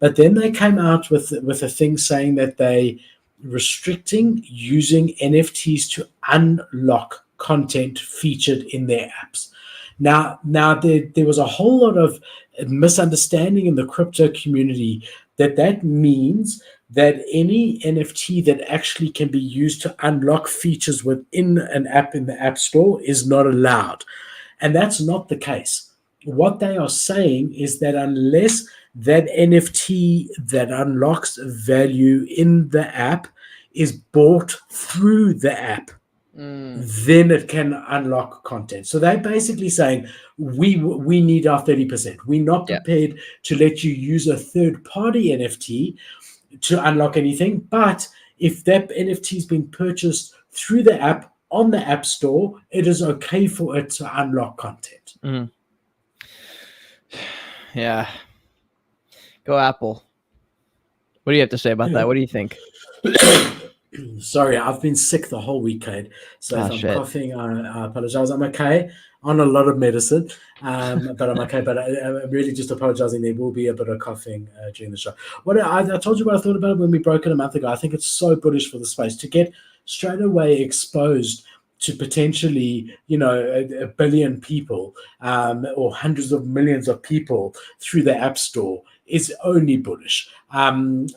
But then they came out with a thing saying that they restricting using NFTs to unlock content featured in their apps. Now there was a whole lot of misunderstanding in the crypto community that means that any NFT that actually can be used to unlock features within an app in the App Store is not allowed. And that's not the case. What they are saying is that unless that NFT that unlocks value in the app is bought through the app, then it can unlock content. So they're basically saying we need our 30%. We're not prepared to let you use a third-party NFT to unlock anything. But if that NFT has been purchased through the app on the App Store, it is okay for it to unlock content. Yeah. Go Apple. What do you have to say about that? What do you think? Sorry, I've been sick the whole week, Cade. So if I'm coughing, I apologize. I'm okay on a lot of medicine, but I'm okay. But I'm really just apologizing. There will be a bit of coughing during the show. What I told you what I thought about it when we broke it a month ago. I think it's so bullish for the space to get straight away exposed to potentially, a billion people or hundreds of millions of people through the App Store is only bullish. Yes,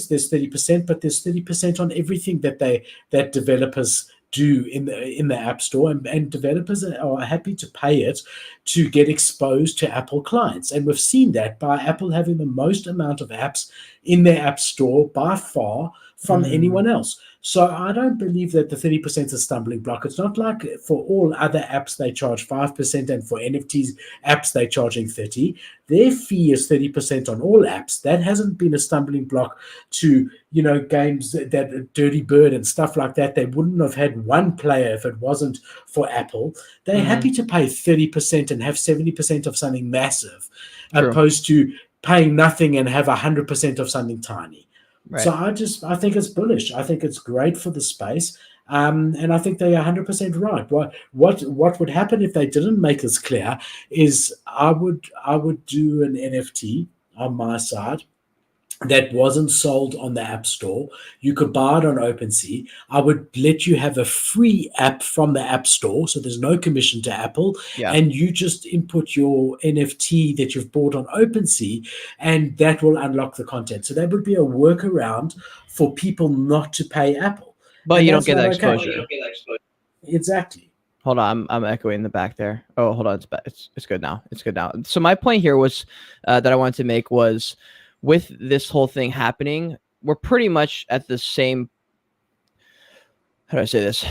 there's 30%, but there's 30% on everything that developers do in the App Store, and developers are happy to pay it to get exposed to Apple clients. And we've seen that by Apple having the most amount of apps in their App Store by far from anyone else. So I don't believe that the 30% is a stumbling block. It's not like for all other apps they charge 5%, and for NFTs apps they're charging 30%. Their fee is 30% on all apps. That hasn't been a stumbling block to, games that Dirty Bird and stuff like that. They wouldn't have had one player if it wasn't for Apple. They're happy to pay 30% and have 70% of something massive, opposed to paying nothing and have 100% of something tiny. Right. So I think it's bullish. I think it's great for the space. And I think they are 100% right. What would happen if they didn't make this clear is I would do an NFT on my side that wasn't sold on the App Store. You could buy it on OpenSea. I would let you have a free app from the App Store, so there's no commission to Apple, and you just input your NFT that you've bought on OpenSea, and that will unlock the content. So that would be a workaround for people not to pay Apple. But you don't get that exposure. Exactly. Hold on, I'm echoing in the back there. Oh, hold on, it's good now. It's good now. So my point here was that I wanted to make was, with this whole thing happening, we're pretty much at the same, how do I say this?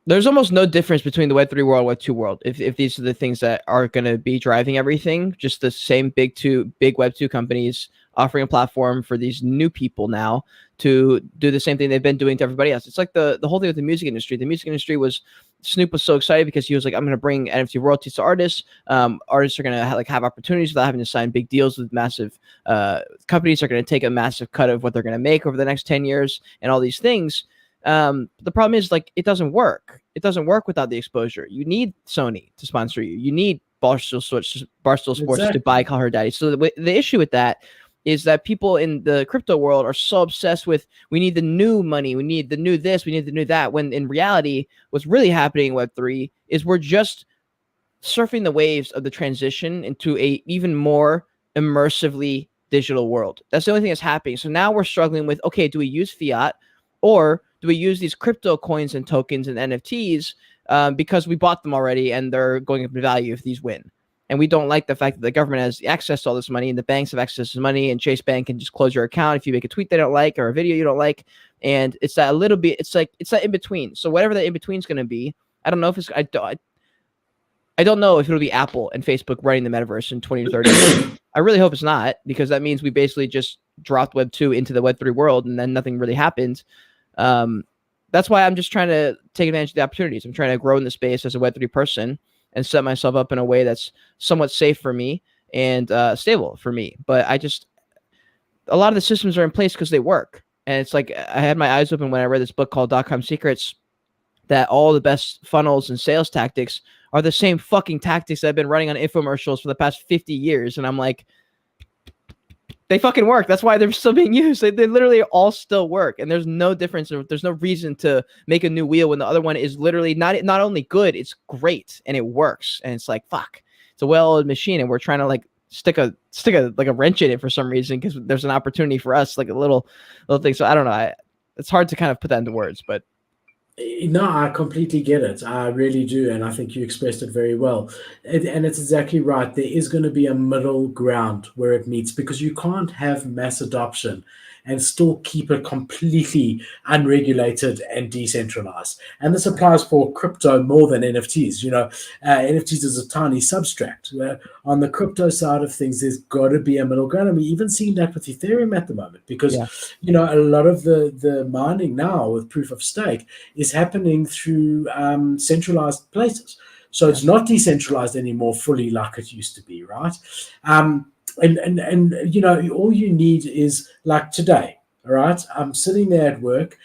There's almost no difference between the Web3 world and Web2 world. If these are the things that are going to be driving everything, just the same big Web2 companies offering a platform for these new people now to do the same thing they've been doing to everybody else. It's like the whole thing with the music industry. The music industry Snoop was so excited because he was like, I'm going to bring NFT royalties to artists. Artists are going to have opportunities without having to sign big deals with massive companies. Are going to take a massive cut of what they're going to make over the next 10 years and all these things. The problem is, it doesn't work. It doesn't work without the exposure. You need Sony to sponsor you. You need Barstool Sports to buy Call Her Daddy. So the issue with that is that people in the crypto world are so obsessed with, we need the new money, we need the new this, we need the new that, when in reality, what's really happening in Web3 is we're just surfing the waves of the transition into a even more immersively digital world. That's the only thing that's happening. So now we're struggling with, okay, do we use fiat, or do we use these crypto coins and tokens and NFTs because we bought them already and they're going up in value if these win? And we don't like the fact that the government has access to all this money and the banks have access to money, and Chase Bank can just close your account if you make a tweet they don't like or a video you don't like. And it's that little bit, it's that in between. So whatever that in between is going to be, I don't know if it's, I don't know if it'll be Apple and Facebook running the metaverse in 20 to 30 years. I really hope it's not, because that means we basically just dropped Web 2 into the Web 3 world and then nothing really happened. That's why I'm just trying to take advantage of the opportunities. I'm trying to grow in the space as a Web 3 person and set myself up in a way that's somewhat safe for me and stable for me. But a lot of the systems are in place because they work. And it's like, I had my eyes open when I read this book called .com Secrets, that all the best funnels and sales tactics are the same fucking tactics that have been running on infomercials for the past 50 years. And I'm like, They fucking work. That's why they're still being used. They literally all still work, and there's no difference. There's no reason to make a new wheel when the other one is literally not only good, it's great and it works. And it's like, fuck, it's a well-oiled machine, and we're trying to like stick a like a wrench in it for some reason because there's an opportunity for us, like a little thing. So I don't know. It's hard to kind of put that into words, but. No, I completely get it. I really do. And I think you expressed it very well. And it's exactly right. There is going to be a middle ground where it meets because you can't have mass adoption and still keep it completely unregulated and decentralized. And this applies for crypto more than NFTs. NFTs is a tiny substract. On the crypto side of things, there's got to be a middle ground. And we even seen that with Ethereum at the moment because, a lot of the mining now with proof of stake is happening through centralized places. So it's not decentralized anymore fully like it used to be, right? And all you need is like today, all right? I'm sitting there at work